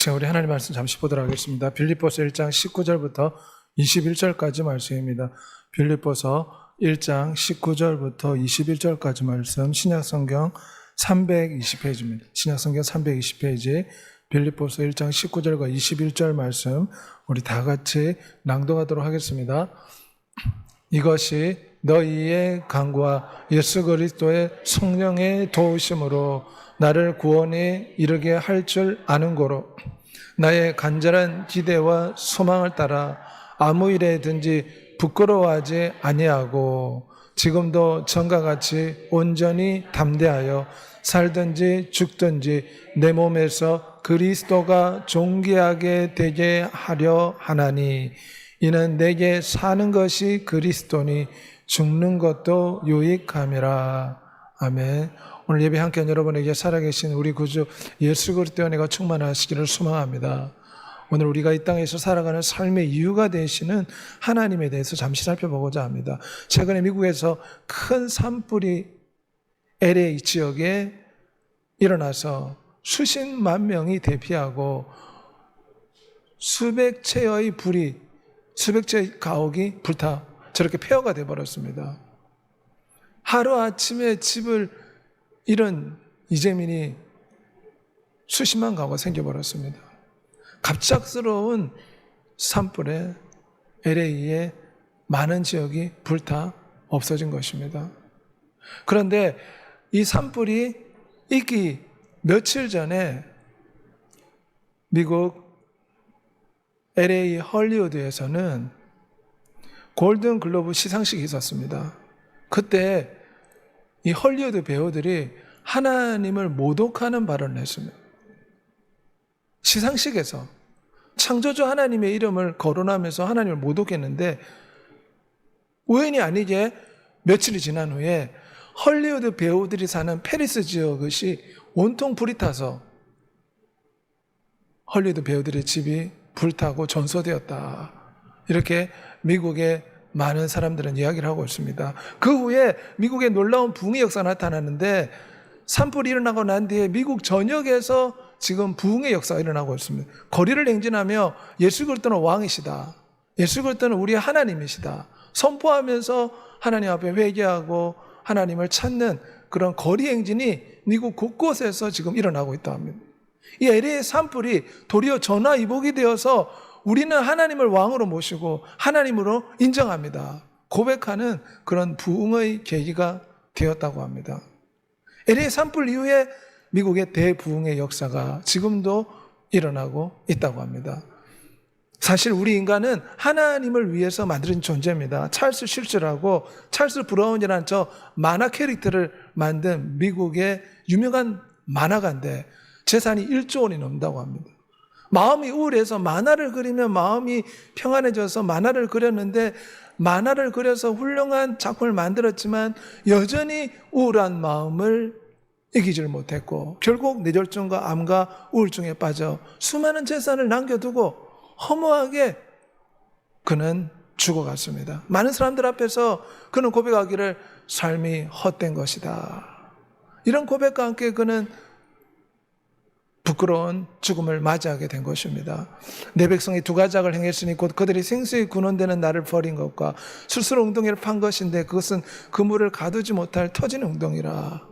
자, 우리 하나님 말씀 잠시 보도록 하겠습니다. 빌립보서 1장 19절부터 21절까지 말씀입니다. 빌립보서 1장 19절부터 21절까지 말씀, 신약성경 320페이지입니다. 신약성경 320페이지, 빌립보서 1장 19절과 21절 말씀 우리 다 같이 낭독하도록 하겠습니다. 이것이 너희의 강구와 예수 그리스도의 성령의 도우심으로 나를 구원에 이르게 할 줄 아는 고로 나의 간절한 기대와 소망을 따라 아무 일에든지 부끄러워하지 아니하고 지금도 전과 같이 온전히 담대하여 살든지 죽든지 내 몸에서 그리스도가 존귀하게 되게 하려 하나니 이는 내게 사는 것이 그리스도니 죽는 것도 유익함이라. 아멘. 오늘 예배 함께한 여러분에게 살아계신 우리 구주 예수 그리스도의 은혜가 충만하시기를 소망합니다. 오늘 우리가 이 땅에서 살아가는 삶의 이유가 되시는 하나님에 대해서 잠시 살펴보고자 합니다. 최근에 미국에서 큰 산불이 LA 지역에 일어나서 수십만 명이 대피하고 수백 채의 가옥이 불타 저렇게 폐허가 되어버렸습니다. 하루아침에 집을 잃은 이재민이 수십만 가구가 생겨버렸습니다. 갑작스러운 산불에 LA의 많은 지역이 불타 없어진 것입니다. 그런데 이 산불이 있기 며칠 전에 미국 LA 헐리우드에서는 골든 글로브 시상식이 있었습니다. 그때 이 헐리우드 배우들이 하나님을 모독하는 발언을 했습니다. 시상식에서 창조주 하나님의 이름을 거론하면서 하나님을 모독했는데 우연이 아니게 며칠이 지난 후에 헐리우드 배우들이 사는 페리스 지역이 온통 불이 타서 헐리우드 배우들의 집이 불타고 전소되었다. 이렇게 미국의 많은 사람들은 이야기를 하고 있습니다. 그 후에 미국에 놀라운 부흥의 역사가 나타나는데 산불이 일어나고 난 뒤에 미국 전역에서 지금 부흥의 역사가 일어나고 있습니다. 거리를 행진하며 예수 그리스도는 왕이시다. 예수 그리스도는 우리의 하나님이시다. 선포하면서 하나님 앞에 회개하고 하나님을 찾는 그런 거리 행진이 미국 곳곳에서 지금 일어나고 있다고 합니다. 이 LA의 산불이 도리어 전화위복이 되어서 우리는 하나님을 왕으로 모시고 하나님으로 인정합니다. 고백하는 그런 부흥의 계기가 되었다고 합니다. LA 산불 이후에 미국의 대부흥의 역사가 지금도 일어나고 있다고 합니다. 사실 우리 인간은 하나님을 위해서 만들어진 존재입니다. 찰스 슐츠라고 찰스 브라운이라는 저 만화 캐릭터를 만든 미국의 유명한 만화가인데 재산이 1조 원이 넘는다고 합니다. 마음이 우울해서 만화를 그리면 마음이 평안해져서 만화를 그렸는데 만화를 그려서 훌륭한 작품을 만들었지만 여전히 우울한 마음을 이기지를 못했고 결국 뇌졸중과 암과 우울증에 빠져 수많은 재산을 남겨두고 허무하게 그는 죽어갔습니다. 많은 사람들 앞에서 그는 고백하기를 삶이 헛된 것이다. 이런 고백과 함께 그는 부끄러운 죽음을 맞이하게 된 것입니다. 내 백성이 두 가작을 행했으니 곧 그들이 생수의 근원되는 나를 버린 것과 스스로 웅덩이를 판 것인데 그것은 그물을 가두지 못할 터진 웅덩이라.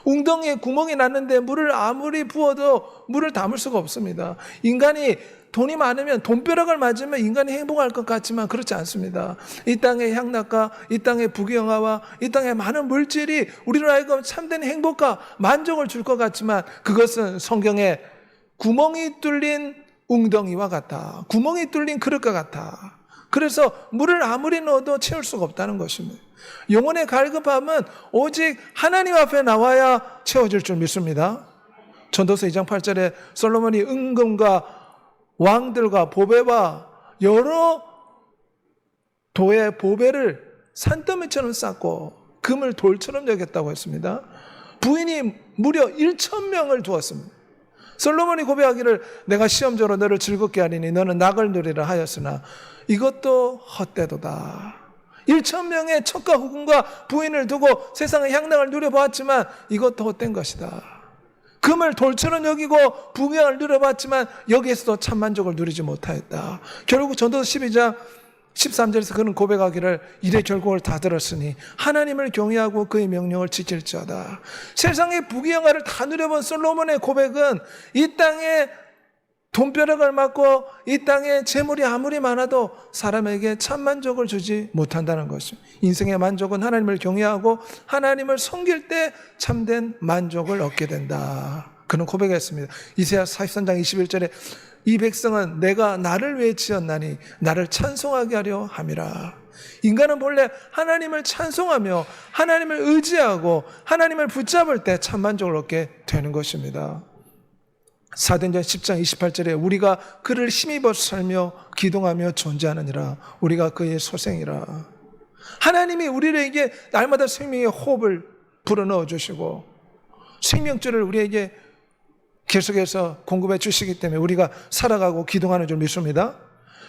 웅덩이에 구멍이 났는데 물을 아무리 부어도 물을 담을 수가 없습니다. 인간이 돈이 많으면 돈벼락을 맞으면 인간이 행복할 것 같지만 그렇지 않습니다. 이 땅의 향락과 이 땅의 부귀영화와 이 땅의 많은 물질이 우리로 하여금 참된 행복과 만족을 줄 것 같지만 그것은 성경에 구멍이 뚫린 웅덩이와 같다. 구멍이 뚫린 그릇과 같다. 그래서 물을 아무리 넣어도 채울 수가 없다는 것입니다. 영혼의 갈급함은 오직 하나님 앞에 나와야 채워질 줄 믿습니다. 전도서 2장 8절에 솔로몬이 은금과 왕들과 보배와 여러 도의 보배를 산더미처럼 쌓고 금을 돌처럼 여겼다고 했습니다. 부인이 무려 1,000명을 두었습니다. 솔로몬이 고백하기를 내가 시험적으로 너를 즐겁게 하리니 너는 낙을 누리라 하였으나 이것도 헛되도다. 1,000명의 척과 후궁과 부인을 두고 세상의 향락을 누려보았지만 이것도 헛된 것이다. 금을 돌처럼 여기고 부귀영화를 누려봤지만 여기에서도 참 만족을 누리지 못하였다. 결국 전도서 12장 13절에서 그는 고백하기를 이래 결국을 다 들었으니 하나님을 경외하고 그의 명령을 지킬지어다. 세상의 부귀영화를 다 누려본 솔로몬의 고백은 이 땅에 돈벼락을 맞고 이 땅에 재물이 아무리 많아도 사람에게 참 만족을 주지 못한다는 것입니다. 인생의 만족은 하나님을 경외하고 하나님을 섬길 때 참된 만족을 얻게 된다. 그는 고백했습니다. 이사야 43장 21절에 이 백성은 내가 나를 위해 지었나니 나를 찬송하게 하려 함이라. 인간은 본래 하나님을 찬송하며 하나님을 의지하고 하나님을 붙잡을 때 참 만족을 얻게 되는 것입니다. 사도행전 10장 28절에 우리가 그를 힘입어 살며 기동하며 존재하느니라. 우리가 그의 소생이라. 하나님이 우리에게 날마다 생명의 호흡을 불어넣어 주시고 생명줄을 우리에게 계속해서 공급해 주시기 때문에 우리가 살아가고 기동하는 줄 믿습니다.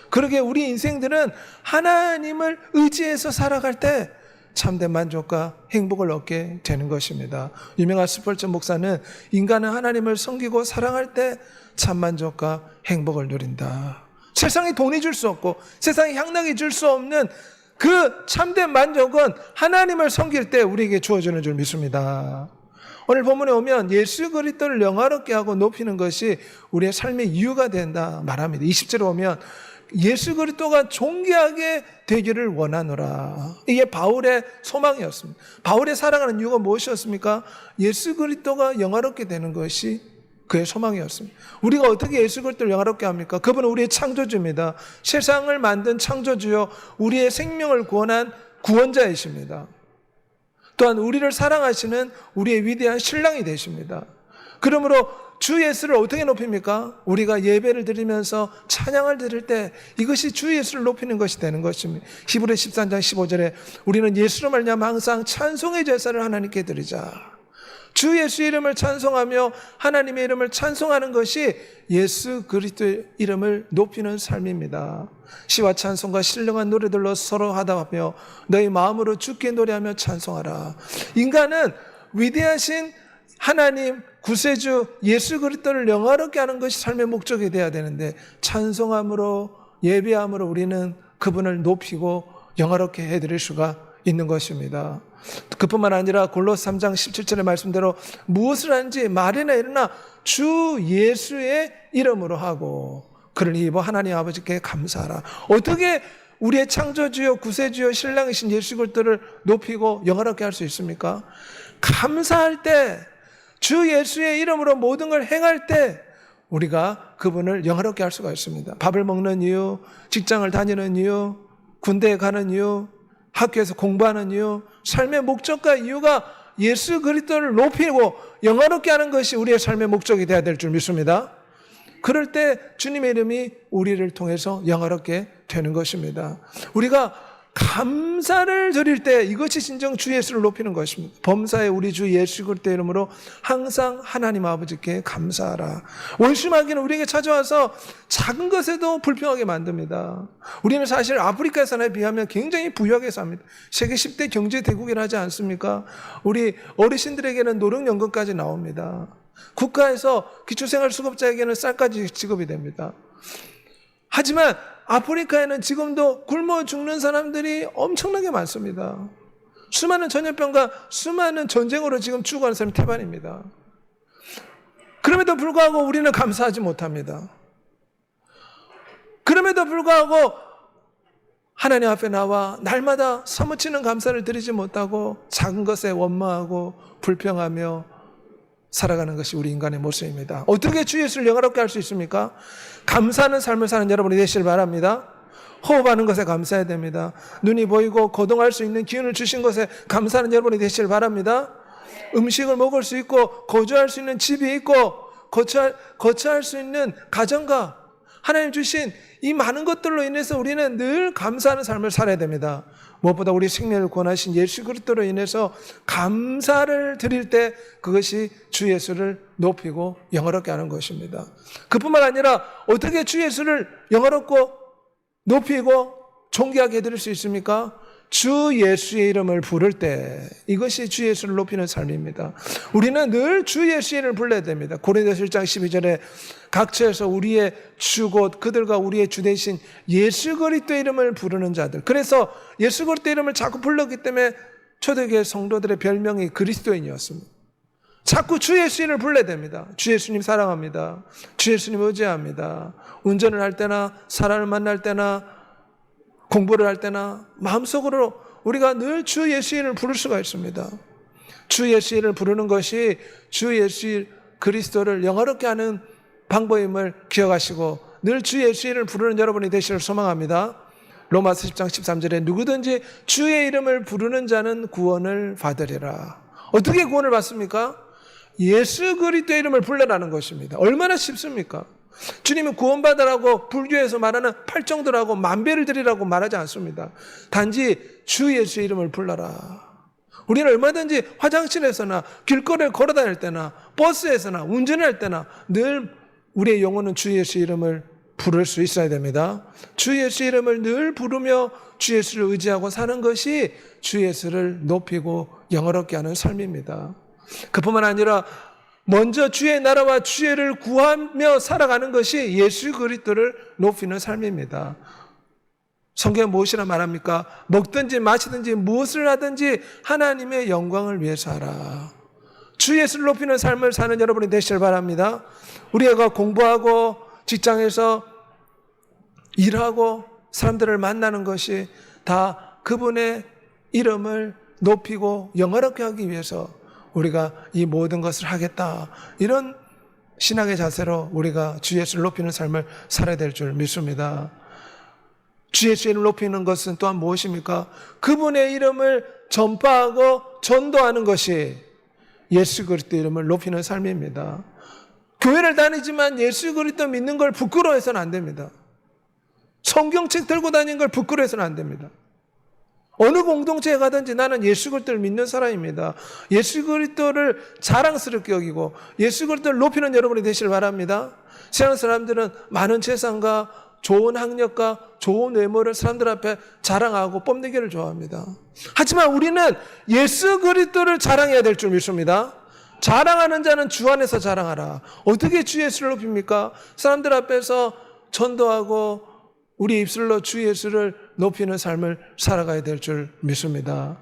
그러게 우리 인생들은 하나님을 의지해서 살아갈 때 참된 만족과 행복을 얻게 되는 것입니다. 유명한 스펄전 목사는 인간은 하나님을 섬기고 사랑할 때 참만족과 행복을 누린다. 세상이 돈이 줄 수 없고 세상이 향락이 줄 수 없는 그 참된 만족은 하나님을 섬길 때 우리에게 주어지는 줄 믿습니다. 오늘 본문에 오면 예수 그리스도를 영화롭게 하고 높이는 것이 우리의 삶의 이유가 된다 말합니다. 20절에 오면 예수 그리스도가 존귀하게 되기를 원하노라. 이게 바울의 소망이었습니다. 바울의 살아가는 이유가 무엇이었습니까? 예수 그리스도가 영화롭게 되는 것이 그의 소망이었습니다. 우리가 어떻게 예수 그리스도를 영화롭게 합니까? 그분은 우리의 창조주입니다. 세상을 만든 창조주요 우리의 생명을 구원한 구원자이십니다. 또한 우리를 사랑하시는 우리의 위대한 신랑이 되십니다. 그러므로 주 예수를 어떻게 높입니까? 우리가 예배를 드리면서 찬양을 드릴 때 이것이 주 예수를 높이는 것이 되는 것입니다. 히브리 13장 15절에 우리는 예수로 말미암아 항상 찬송의 제사를 하나님께 드리자. 주 예수 이름을 찬송하며 하나님의 이름을 찬송하는 것이 예수 그리스도의 이름을 높이는 삶입니다. 시와 찬송과 신령한 노래들로 서로 하다하며 너희 마음으로 주께 노래하며 찬송하라. 인간은 위대하신 하나님 구세주 예수 그리스도를 영화롭게 하는 것이 삶의 목적이 되어야 되는데 찬송함으로 예배함으로 우리는 그분을 높이고 영화롭게 해드릴 수가 있는 것입니다. 그뿐만 아니라 골로새 3장 17절의 말씀대로 무엇을 하는지 말이나 일어나 주 예수의 이름으로 하고 그를 입어 하나님 아버지께 감사하라. 어떻게 우리의 창조주요 구세주요 신랑이신 예수 그리스도를 높이고 영화롭게 할 수 있습니까? 감사할 때 주 예수의 이름으로 모든 걸 행할 때 우리가 그분을 영화롭게 할 수가 있습니다. 밥을 먹는 이유, 직장을 다니는 이유, 군대에 가는 이유, 학교에서 공부하는 이유, 삶의 목적과 이유가 예수 그리스도를 높이고 영화롭게 하는 것이 우리의 삶의 목적이 되어야 될 줄 믿습니다. 그럴 때 주님의 이름이 우리를 통해서 영화롭게 되는 것입니다. 우리가 감사를 드릴 때 이것이 진정 주 예수를 높이는 것입니다. 범사에 우리 주 예수 그리스도의 이름으로 항상 하나님 아버지께 감사하라. 원수마귀는 우리에게 찾아와서 작은 것에도 불평하게 만듭니다. 우리는 사실 아프리카 사람에 비하면 굉장히 부유하게 삽니다. 세계 10대 경제 대국이라 하지 않습니까? 우리 어르신들에게는 노령연금까지 나옵니다. 국가에서 기초생활수급자에게는 쌀까지 지급이 됩니다. 하지만 아프리카에는 지금도 굶어 죽는 사람들이 엄청나게 많습니다. 수많은 전염병과 수많은 전쟁으로 지금 죽어가는 사람이 태반입니다. 그럼에도 불구하고 우리는 감사하지 못합니다. 그럼에도 불구하고 하나님 앞에 나와 날마다 사무치는 감사를 드리지 못하고 작은 것에 원망하고 불평하며 살아가는 것이 우리 인간의 모습입니다. 어떻게 주 예수를 영화롭게 할 수 있습니까? 감사하는 삶을 사는 여러분이 되시길 바랍니다. 호흡하는 것에 감사해야 됩니다. 눈이 보이고 거동할 수 있는 기운을 주신 것에 감사하는 여러분이 되시길 바랍니다. 음식을 먹을 수 있고 거주할 수 있는 집이 있고 거처할 수 있는 가정과 하나님 주신 이 많은 것들로 인해서 우리는 늘 감사하는 삶을 살아야 됩니다. 무엇보다 우리 생명을 구원하신 예수 그리스도로 인해서 감사를 드릴 때 그것이 주 예수를 높이고 영화롭게 하는 것입니다. 그뿐만 아니라 어떻게 주 예수를 영화롭고 높이고 존귀하게 해드릴 수 있습니까? 주 예수의 이름을 부를 때 이것이 주 예수를 높이는 삶입니다. 우리는 늘 주 예수의 이름을 불러야 됩니다. 고린도서 1장 12절에 각처에서 우리의 주 곧 그들과 우리의 주 대신 예수 그리스도의 이름을 부르는 자들. 그래서 예수 그리스도의 이름을 자꾸 불렀기 때문에 초대교회 성도들의 별명이 그리스도인이었습니다. 자꾸 주 예수의 이름을 불러야 됩니다. 주 예수님 사랑합니다. 주 예수님 의지합니다. 운전을 할 때나 사람을 만날 때나 공부를 할 때나 마음속으로 우리가 늘 주 예수의 이름을 부를 수가 있습니다. 주 예수의 이름을 부르는 것이 주 예수 그리스도를 영화롭게 하는 방법임을 기억하시고 늘 주 예수의 이름을 부르는 여러분이 되시기를 소망합니다. 로마서 10장 13절에 누구든지 주의 이름을 부르는 자는 구원을 받으리라. 어떻게 구원을 받습니까? 예수 그리스도의 이름을 불러라는 것입니다. 얼마나 쉽습니까? 주님은 구원받으라고 불교에서 말하는 팔정도라고 만배를 드리라고 말하지 않습니다. 단지 주 예수의 이름을 불러라. 우리는 얼마든지 화장실에서나 길거리를 걸어다닐 때나 버스에서나 운전할 때나 늘 우리의 영혼은 주 예수의 이름을 부를 수 있어야 됩니다. 주 예수의 이름을 늘 부르며 주 예수를 의지하고 사는 것이 주 예수를 높이고 영화롭게 하는 삶입니다. 그뿐만 아니라 먼저 주의 나라와 주의를 구하며 살아가는 것이 예수 그리스도를 높이는 삶입니다. 성경에 무엇이라 말합니까? 먹든지 마시든지 무엇을 하든지 하나님의 영광을 위해서 하라. 주 예수를 높이는 삶을 사는 여러분이 되시길 바랍니다. 우리가 공부하고 직장에서 일하고 사람들을 만나는 것이 다 그분의 이름을 높이고 영화롭게 하기 위해서 우리가 이 모든 것을 하겠다. 이런 신앙의 자세로 우리가 주 예수를 높이는 삶을 살아야 될 줄 믿습니다. 주 예수의 이름을 높이는 것은 또한 무엇입니까? 그분의 이름을 전파하고 전도하는 것이 예수 그리스도 이름을 높이는 삶입니다. 교회를 다니지만 예수 그리스도 믿는 걸 부끄러워해서는 안 됩니다. 성경책 들고 다니는 걸 부끄러워해서는 안 됩니다. 어느 공동체에 가든지 나는 예수 그리스도를 믿는 사람입니다. 예수 그리스도를 자랑스럽게 여기고 예수 그리스도를 높이는 여러분이 되시길 바랍니다. 세상 사람들은 많은 재산과 좋은 학력과 좋은 외모를 사람들 앞에 자랑하고 뽐내기를 좋아합니다. 하지만 우리는 예수 그리스도를 자랑해야 될 줄 믿습니다. 자랑하는 자는 주 안에서 자랑하라. 어떻게 주 예수를 높입니까? 사람들 앞에서 전도하고 우리 입술로 주 예수를 높이는 삶을 살아가야 될 줄 믿습니다.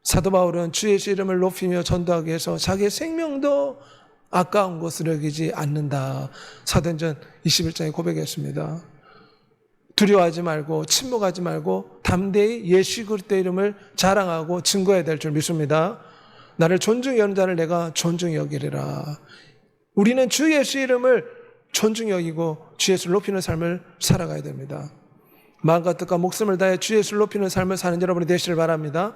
사도 바울은 주 예수 이름을 높이며 전도하기 위해서 자기의 생명도 아까운 것으로 여기지 않는다. 사도행전 21장에 고백했습니다. 두려워하지 말고 침묵하지 말고 담대히 예수 그리스도의 이름을 자랑하고 증거해야 될 줄 믿습니다. 나를 존중히 여는 자를 내가 존중히 여기리라. 우리는 주 예수 이름을 존중히 여기고 주 예수를 높이는 삶을 살아가야 됩니다. 마음과 뜻과 목숨을 다해 주 예수를 높이는 삶을 사는 여러분이 되시길 바랍니다.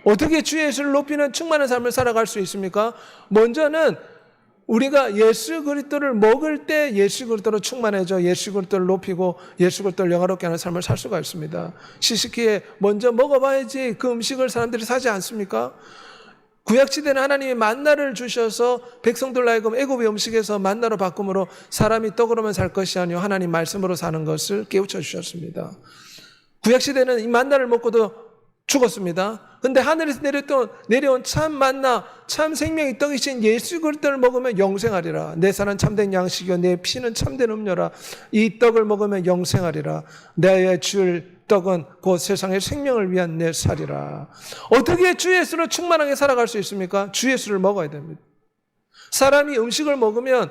어떻게 주 예수를 높이는 충만한 삶을 살아갈 수 있습니까? 먼저는 우리가 예수 그리스도를 먹을 때 예수 그리스도로 충만해져 예수 그리스도를 높이고 예수 그리스도를 영화롭게 하는 삶을 살 수가 있습니다. 시식기에 먼저 먹어봐야지 그 음식을 사람들이 사지 않습니까? 구약시대는 하나님이 만나를 주셔서 백성들 하여금 애굽의 음식에서 만나로 바꿈으로 사람이 떡으로만 살 것이 아니요 하나님 말씀으로 사는 것을 깨우쳐 주셨습니다. 구약시대는 이 만나를 먹고도 죽었습니다. 근데 하늘에서 내려온 참 만나 참 생명의 떡이신 예수 그리스도를 먹으면 영생하리라. 내 살은 참된 양식이요 내 피는 참된 음료라. 이 떡을 먹으면 영생하리라. 내가 줄 떡은 곧 세상의 생명을 위한 내 살이라. 어떻게 주 예수로 충만하게 살아갈 수 있습니까? 주 예수를 먹어야 됩니다. 사람이 음식을 먹으면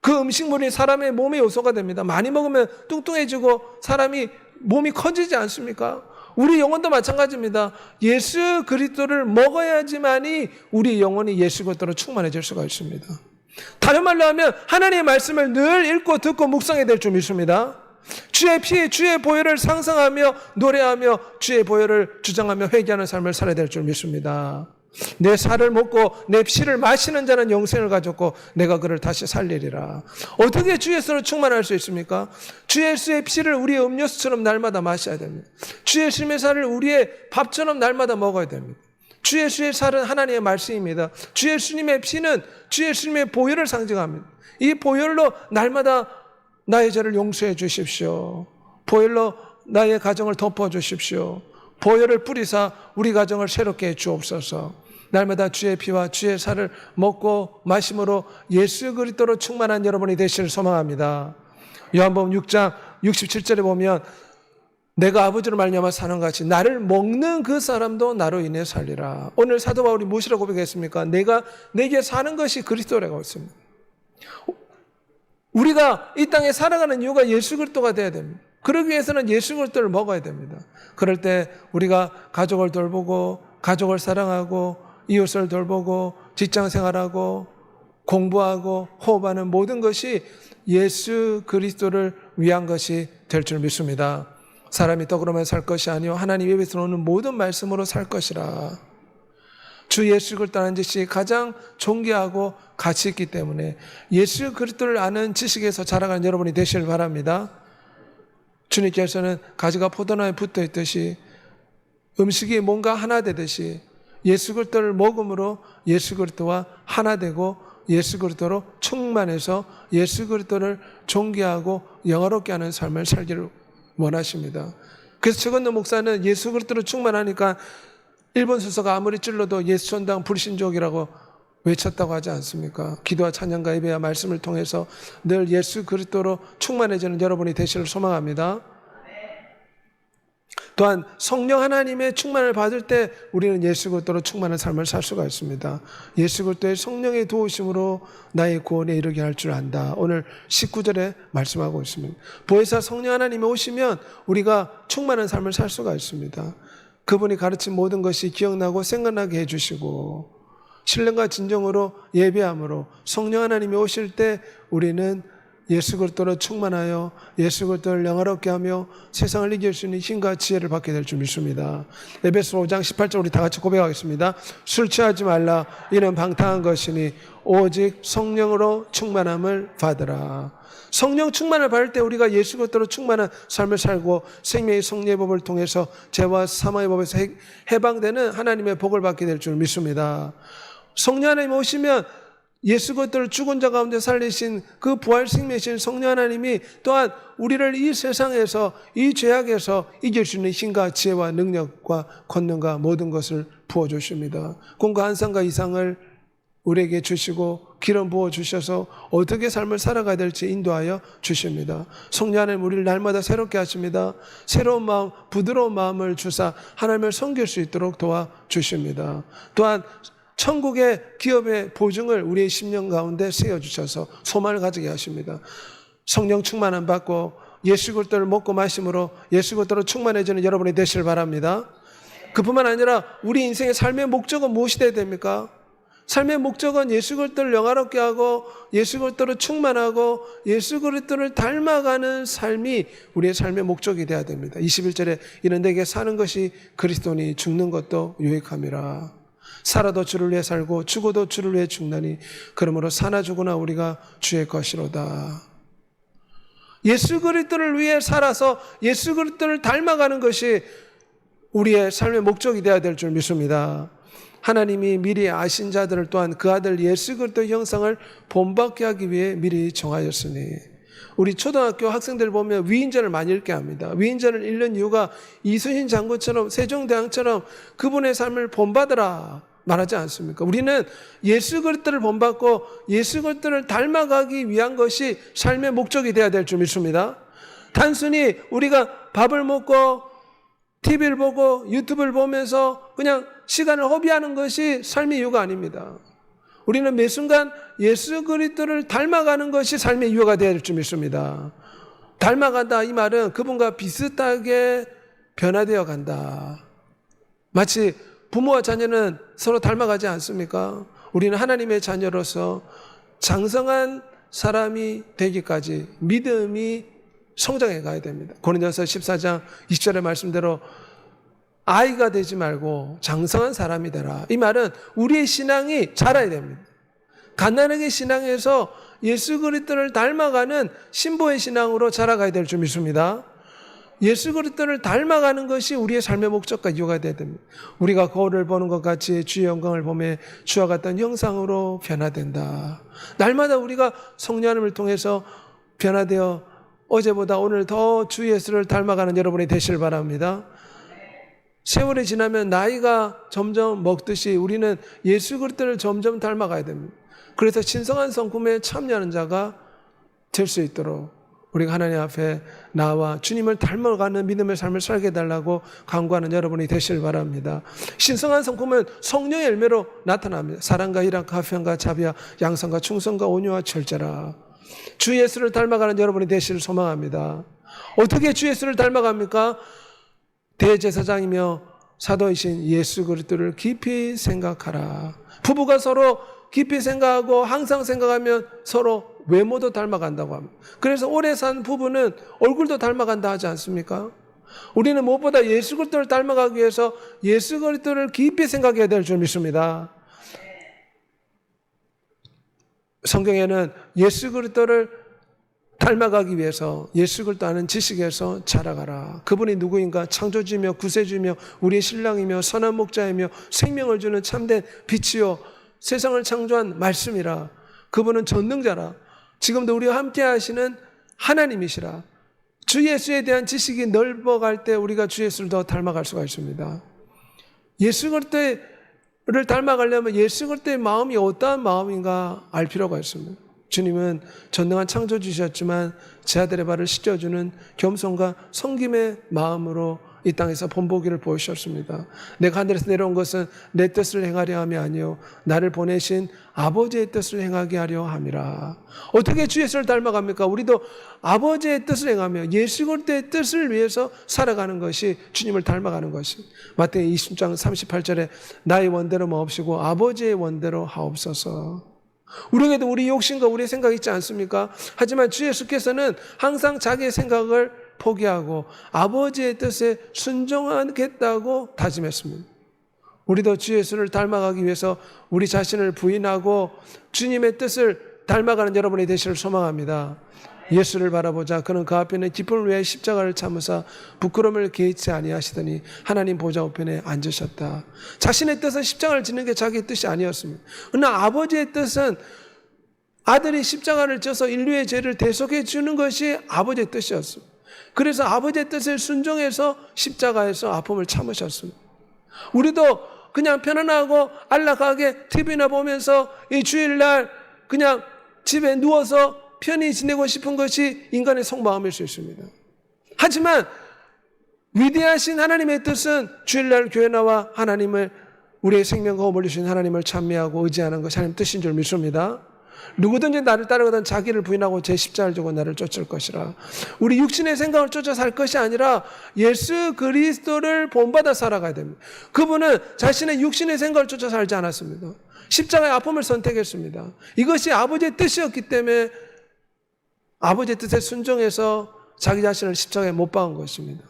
그 음식물이 사람의 몸의 요소가 됩니다. 많이 먹으면 뚱뚱해지고 사람이 몸이 커지지 않습니까? 우리 영혼도 마찬가지입니다. 예수 그리스도를 먹어야지만이 우리 영혼이 예수 그리스도로 충만해질 수가 있습니다. 다른 말로 하면 하나님의 말씀을 늘 읽고 듣고 묵상해야 될 줄 믿습니다. 주의 피, 주의 보혈을 상상하며 노래하며 주의 보혈을 주장하며 회개하는 삶을 살아야 될 줄 믿습니다. 내 살을 먹고 내 피를 마시는 자는 영생을 가졌고 내가 그를 다시 살리리라. 어떻게 주 예수로 충만할 수 있습니까? 주 예수의 피를 우리의 음료수처럼 날마다 마셔야 됩니다. 주 예수님의 살을 우리의 밥처럼 날마다 먹어야 됩니다. 주 예수의 살은 하나님의 말씀입니다. 주 예수님의 피는 주 예수님의 보혈을 상징합니다. 이 보혈로 날마다 나의 죄를 용서해 주십시오. 보혈로 나의 가정을 덮어주십시오. 보혈을 뿌리사 우리 가정을 새롭게 해 주옵소서. 날마다 주의 피와 주의 살을 먹고 마심으로 예수 그리스도로 충만한 여러분이 되시를 소망합니다. 요한복음 6장 67절에 보면 내가 아버지로 말미암아 사는 같이 나를 먹는 그 사람도 나로 인해 살리라. 오늘 사도 바울이 무엇이라고 고백했습니까? 내게 사는 것이 그리스도라고 했습니다. 우리가 이 땅에 살아가는 이유가 예수 그리스도가 되어야 됩니다. 그러기 위해서는 예수 그리스도를 먹어야 됩니다. 그럴 때 우리가 가족을 돌보고 가족을 사랑하고 이웃을 돌보고 직장 생활하고 공부하고 호흡하는 모든 것이 예수 그리스도를 위한 것이 될 줄 믿습니다. 사람이 떡으로만 살 것이 아니요 하나님 입에서 오는 모든 말씀으로 살 것이라. 주 예수 그리스도 아는 지식이 가장 존귀하고 가치 있기 때문에 예수 그리스도를 아는 지식에서 자라가는 여러분이 되시길 바랍니다. 주님께서는 가지가 포도나무에 붙어 있듯이 음식이 뭔가 하나 되듯이 예수 그리스도를 먹음으로 예수 그리스도와 하나 되고 예수 그리스도로 충만해서 예수 그리스도를 존귀하고 영화롭게 하는 삶을 살기를 원하십니다. 그래서 최건도 목사는 예수 그리스도로 충만하니까 일본 수서가 아무리 찔러도 예수 전당 불신족이라고 외쳤다고 하지 않습니까? 기도와 찬양과 예배와 말씀을 통해서 늘 예수 그리스도로 충만해지는 여러분이 되시를 소망합니다. 또한 성령 하나님의 충만을 받을 때 우리는 예수 그리스도로 충만한 삶을 살 수가 있습니다. 예수 그리스도의 성령의 도우심으로 나의 구원에 이르게 할 줄 안다. 오늘 19절에 말씀하고 있습니다. 보혜사 성령 하나님이 오시면 우리가 충만한 삶을 살 수가 있습니다. 그분이 가르친 모든 것이 기억나고 생각나게 해주시고 신령과 진정으로 예배함으로 성령 하나님이 오실 때 우리는 예수 그리스도로 충만하여 예수 그리스도를 영화롭게 하며 세상을 이길 수 있는 힘과 지혜를 받게 될 줄 믿습니다. 에베소 5장 18절 우리 다 같이 고백하겠습니다. 술 취하지 말라. 이는 방탕한 것이니 오직 성령으로 충만함을 받으라. 성령 충만을 받을 때 우리가 예수 그리스도로 충만한 삶을 살고 생명의 성령의 법을 통해서 죄와 사망의 법에서 해방되는 하나님의 복을 받게 될 줄 믿습니다. 성령 하나님 오시면 예수 그리스도를 죽은 자 가운데 살리신 그 부활 생명이신 성령 하나님이 또한 우리를 이 세상에서 이 죄악에서 이길 수 있는 힘과 지혜와 능력과 권능과 모든 것을 부어주십니다. 공과 한상과 이상을 우리에게 주시고 기름 부어주셔서 어떻게 삶을 살아가야 될지 인도하여 주십니다. 성령 하나님 우리를 날마다 새롭게 하십니다. 새로운 마음, 부드러운 마음을 주사 하나님을 섬길 수 있도록 도와주십니다. 또한 천국의 기업의 보증을 우리의 심령 가운데 세워주셔서 소망을 가지게 하십니다. 성령 충만함 받고 예수 그리스도를 먹고 마심으로 예수 그리스도로 충만해지는 여러분이 되시길 바랍니다. 그뿐만 아니라 우리 인생의 삶의 목적은 무엇이 되어야 됩니까? 삶의 목적은 예수 그리스도를 영화롭게 하고 예수 그리스도로 충만하고 예수 그리스도를 닮아가는 삶이 우리의 삶의 목적이 되어야 됩니다. 21절에 이는 내게 사는 것이 그리스도니 죽는 것도 유익함이라. 살아도 주를 위해 살고 죽어도 주를 위해 죽나니 그러므로 사나 죽으나 우리가 주의 것이로다. 예수 그리스도를 위해 살아서 예수 그리스도를 닮아가는 것이 우리의 삶의 목적이 되어야 될 줄 믿습니다. 하나님이 미리 아신 자들을 또한 그 아들 예수 그리스도의 형상을 본받게 하기 위해 미리 정하였으니 우리 초등학교 학생들 보면 위인전을 많이 읽게 합니다. 위인전을 읽는 이유가 이순신 장군처럼 세종대왕처럼 그분의 삶을 본받으라 말하지 않습니까? 우리는 예수 그리스도를 본받고 예수 그리스도를 닮아가기 위한 것이 삶의 목적이 되어야 될 줄 믿습니다. 단순히 우리가 밥을 먹고 TV를 보고 유튜브를 보면서 그냥 시간을 허비하는 것이 삶의 이유가 아닙니다. 우리는 매 순간 예수 그리스도를 닮아가는 것이 삶의 이유가 되어야 될 줄 믿습니다. 닮아간다 이 말은 그분과 비슷하게 변화되어 간다. 마치 부모와 자녀는 서로 닮아가지 않습니까? 우리는 하나님의 자녀로서 장성한 사람이 되기까지 믿음이 성장해 가야 됩니다. 고린도서 14장 20절의 말씀대로 아이가 되지 말고 장성한 사람이 되라. 이 말은 우리의 신앙이 자라야 됩니다. 갓난아기 신앙에서 예수 그리스도를 닮아가는 신보의 신앙으로 자라가야 될 줄 믿습니다. 예수 그리스도를 닮아가는 것이 우리의 삶의 목적과 이유가 되어야 됩니다. 우리가 거울을 보는 것 같이 주의 영광을 보며 주와 같은 형상으로 변화된다. 날마다 우리가 성령 하나님을 통해서 변화되어 어제보다 오늘 더 주 예수를 닮아가는 여러분이 되시길 바랍니다. 세월이 지나면 나이가 점점 먹듯이 우리는 예수 그리스도를 점점 닮아가야 됩니다. 그래서 신성한 성품에 참여하는 자가 될 수 있도록 우리가 하나님 앞에 나와 주님을 닮아가는 믿음의 삶을 살게 해달라고 간구하는 여러분이 되시길 바랍니다. 신성한 성품은 성령의 열매로 나타납니다. 사랑과 희락과 화평과 자비와 양선과 충성과 온유와 절제라. 주 예수를 닮아가는 여러분이 되시길 소망합니다. 어떻게 주 예수를 닮아갑니까? 대제사장이며 사도이신 예수 그리스도를 깊이 생각하라. 부부가 서로 깊이 생각하고 항상 생각하면 서로 외모도 닮아간다고 합니다. 그래서 오래 산 부부는 얼굴도 닮아간다 하지 않습니까? 우리는 무엇보다 예수 그리스도를 닮아가기 위해서 예수 그리스도를 깊이 생각해야 될 줄 믿습니다. 성경에는 예수 그리스도를 닮아가기 위해서 예수 그리스도 아는 지식에서 자라가라. 그분이 누구인가? 창조주이며 구세주이며 우리의 신랑이며 선한 목자이며 생명을 주는 참된 빛이요 세상을 창조한 말씀이라. 그분은 전능자라. 지금도 우리와 함께 하시는 하나님이시라. 주 예수에 대한 지식이 넓어갈 때 우리가 주 예수를 더 닮아갈 수가 있습니다. 예수 그리스도를 닮아가려면 예수 그리스도의 마음이 어떠한 마음인가 알 필요가 있습니다. 주님은 전능한 창조주셨지만 제 아들의 발을 씻겨주는 겸손과 섬김의 마음으로 이 땅에서 본보기를 보이셨습니다. 내가 하늘에서 내려온 것은 내 뜻을 행하려 함이 아니요 나를 보내신 아버지의 뜻을 행하게 하려 함이라. 어떻게 주 예수를 닮아갑니까? 우리도 아버지의 뜻을 행하며 예수 그리스도의 뜻을 위해서 살아가는 것이 주님을 닮아가는 것이. 마태복음 20장 38절에 나의 원대로 마옵시고 아버지의 원대로 하옵소서. 우리에게도 우리 욕심과 우리의 생각이 있지 않습니까? 하지만 주 예수께서는 항상 자기의 생각을 포기하고 아버지의 뜻에 순종하겠다고 다짐했습니다. 우리도 주 예수를 닮아가기 위해서 우리 자신을 부인하고 주님의 뜻을 닮아가는 여러분이 되시길 소망합니다. 예수를 바라보자. 그는 그 앞에는 기쁨을 위해 십자가를 참으사 부끄러움을 개의치 아니하시더니 하나님 보좌 우편에 앉으셨다. 자신의 뜻은 십자가를 지는 게 자기의 뜻이 아니었습니다. 그러나 아버지의 뜻은 아들이 십자가를 져서 인류의 죄를 대속해 주는 것이 아버지의 뜻이었습니다. 그래서 아버지의 뜻을 순종해서 십자가에서 아픔을 참으셨습니다. 우리도 그냥 편안하고 안락하게 TV나 보면서 이 주일날 그냥 집에 누워서 편히 지내고 싶은 것이 인간의 속마음일 수 있습니다. 하지만 위대하신 하나님의 뜻은 주일날 교회 나와 하나님을 우리의 생명과 허물을 주신 하나님을 찬미하고 의지하는 것이 하나님 뜻인 줄 믿습니다. 누구든지 나를 따르거든 자기를 부인하고 제 십자가를 지고 나를 쫓을 것이라. 우리 육신의 생각을 쫓아 살 것이 아니라 예수 그리스도를 본받아 살아가야 됩니다. 그분은 자신의 육신의 생각을 쫓아 살지 않았습니다. 십자가의 아픔을 선택했습니다. 이것이 아버지의 뜻이었기 때문에 아버지의 뜻에 순종해서 자기 자신을 십자가에 못 박은 것입니다.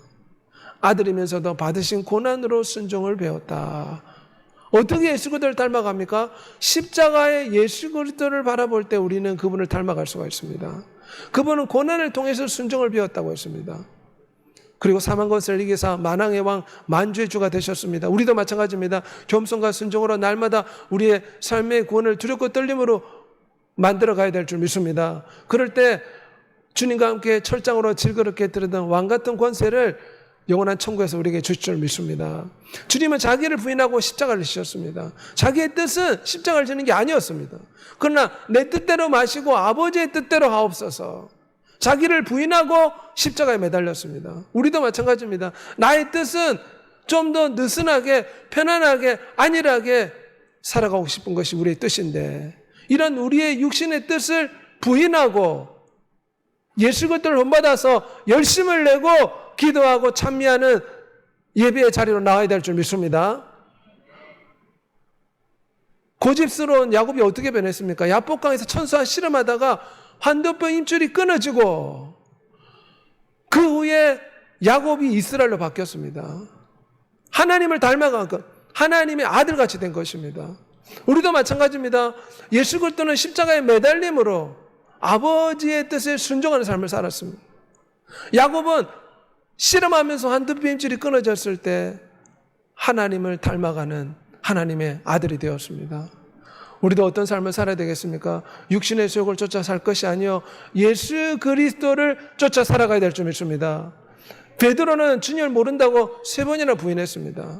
아들이면서도 받으신 고난으로 순종을 배웠다. 어떻게 예수 그리스도를 닮아갑니까? 십자가의 예수 그리스도를 바라볼 때 우리는 그분을 닮아갈 수가 있습니다. 그분은 고난을 통해서 순종을 배웠다고 했습니다. 그리고 사망 권세를 이기사 만왕의 왕 만주의 주가 되셨습니다. 우리도 마찬가지입니다. 겸손과 순종으로 날마다 우리의 삶의 구원을 두렵고 떨림으로 만들어 가야 될 줄 믿습니다. 그럴 때 주님과 함께 철장으로 질그럽게 들었던 왕 같은 권세를 영원한 천국에서 우리에게 주실 줄 믿습니다. 주님은 자기를 부인하고 십자가를 지셨습니다. 자기의 뜻은 십자가를 지는 게 아니었습니다. 그러나 내 뜻대로 마시고 아버지의 뜻대로 하옵소서. 자기를 부인하고 십자가에 매달렸습니다. 우리도 마찬가지입니다. 나의 뜻은 좀 더 느슨하게 편안하게 안일하게 살아가고 싶은 것이 우리의 뜻인데 이런 우리의 육신의 뜻을 부인하고 예수 그리스도를 본받아서 열심을 내고 기도하고 찬미하는 예배의 자리로 나와야 될 줄 믿습니다. 고집스러운 야곱이 어떻게 변했습니까? 야복강에서 천수와 씨름하다가 환도뼈 힘줄이 끊어지고 그 후에 야곱이 이스라엘로 바뀌었습니다. 하나님을 닮아간 것, 하나님의 아들같이 된 것입니다. 우리도 마찬가지입니다. 예수 그리스도는 십자가에 매달림으로 아버지의 뜻에 순종하는 삶을 살았습니다. 야곱은 씨름하면서 한두피 힘줄이 끊어졌을 때 하나님을 닮아가는 하나님의 아들이 되었습니다. 우리도 어떤 삶을 살아야 되겠습니까? 육신의 소욕을 쫓아 살 것이 아니요 예수 그리스도를 쫓아 살아가야 될 줄 믿습니다. 베드로는 주님을 모른다고 3번이나 부인했습니다.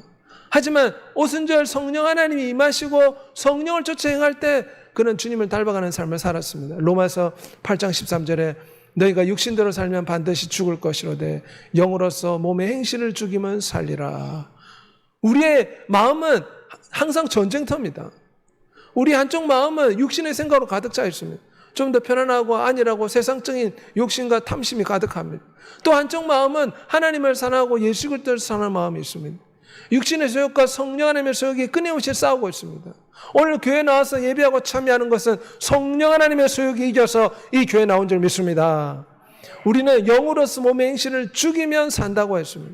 하지만 오순절 성령 하나님이 임하시고 성령을 쫓아 행할 때 그는 주님을 닮아가는 삶을 살았습니다. 로마서 8장 13절에 너희가 육신대로 살면 반드시 죽을 것이로되 영으로서 몸의 행실을 죽이면 살리라. 우리의 마음은 항상 전쟁터입니다. 우리 한쪽 마음은 육신의 생각으로 가득 차 있습니다. 좀 더 편안하고 안일하고 세상적인 욕심과 탐심이 가득합니다. 또 한쪽 마음은 하나님을 사랑하고 예수 그리스도를 사랑하는 마음이 있습니다. 육신의 소욕과 성령 하나님의 소욕이 끊임없이 싸우고 있습니다. 오늘 교회 나와서 예배하고 참여하는 것은 성령 하나님의 소욕이 이겨서 이 교회에 나온 줄 믿습니다. 우리는 영으로서 몸의 행실을 죽이면 산다고 했습니다.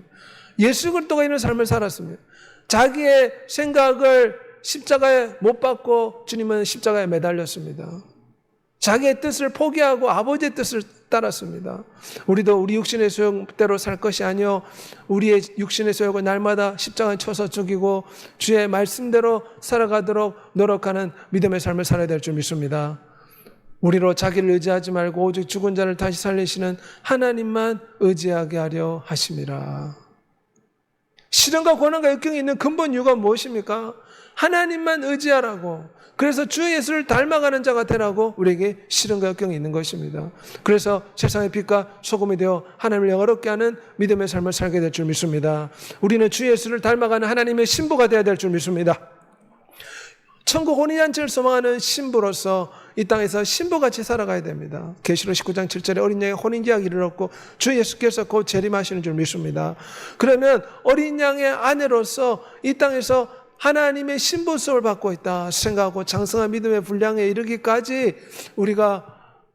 예수 그리스도가 있는 삶을 살았습니다. 자기의 생각을 십자가에 못 박고 주님은 십자가에 매달렸습니다. 자기의 뜻을 포기하고 아버지의 뜻을 따랐습니다. 우리도 우리 육신의 소욕대로 살 것이 아니요 우리의 육신의 소욕을 날마다 십자가에 쳐서 죽이고 주의 말씀대로 살아가도록 노력하는 믿음의 삶을 살아야 될 줄 믿습니다. 우리로 자기를 의지하지 말고 오직 죽은 자를 다시 살리시는 하나님만 의지하게 하려 하심이라. 시련과 고난과 역경이 있는 근본 이유가 무엇입니까? 하나님만 의지하라고. 그래서 주 예수를 닮아가는 자가 되라고 우리에게 시련과 역경이 있는 것입니다. 그래서 세상의 빛과 소금이 되어 하나님을 영화롭게 하는 믿음의 삶을 살게 될 줄 믿습니다. 우리는 주 예수를 닮아가는 하나님의 신부가 되어야 될 줄 믿습니다. 천국 혼인잔치를 소망하는 신부로서 이 땅에서 신부같이 살아가야 됩니다. 계시록 19장 7절에 어린 양의 혼인계약이 이르렀고 주 예수께서 곧 재림하시는 줄 믿습니다. 그러면 어린 양의 아내로서 이 땅에서 하나님의 신부성을 받고 있다 생각하고 장성한 믿음의 분량에 이르기까지 우리가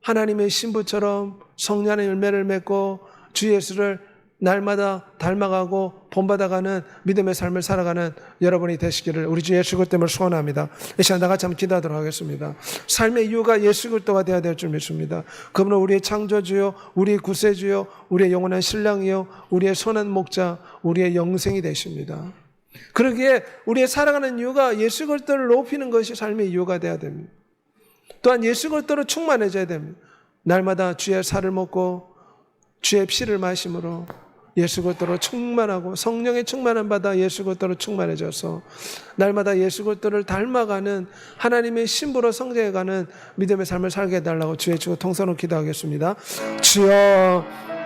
하나님의 신부처럼 성령의 열매를 맺고 주 예수를 날마다 닮아가고 본받아가는 믿음의 삶을 살아가는 여러분이 되시기를 우리 주 예수 그리스도를 소원합니다. 이 시간 다 같이 한번 기도하도록 하겠습니다. 삶의 이유가 예수 그리스도가 되어야 될 줄 믿습니다. 그분은 우리의 창조주요, 우리의 구세주요, 우리의 영원한 신랑이요, 우리의 선한 목자, 우리의 영생이 되십니다. 그러기에 우리의 살아가는 이유가 예수 그리스도를 높이는 것이 삶의 이유가 되어야 됩니다. 또한 예수 그리스도로 충만해져야 됩니다. 날마다 주의 살을 먹고 주의 피를 마심으로 예수 그리스도로 충만하고 성령의 충만함 받아 예수 그리스도로 충만해져서 날마다 예수 그리스도를 닮아가는 하나님의 신부로 성장해가는 믿음의 삶을 살게 해달라고 주의 주고 통성으로 기도하겠습니다. 주여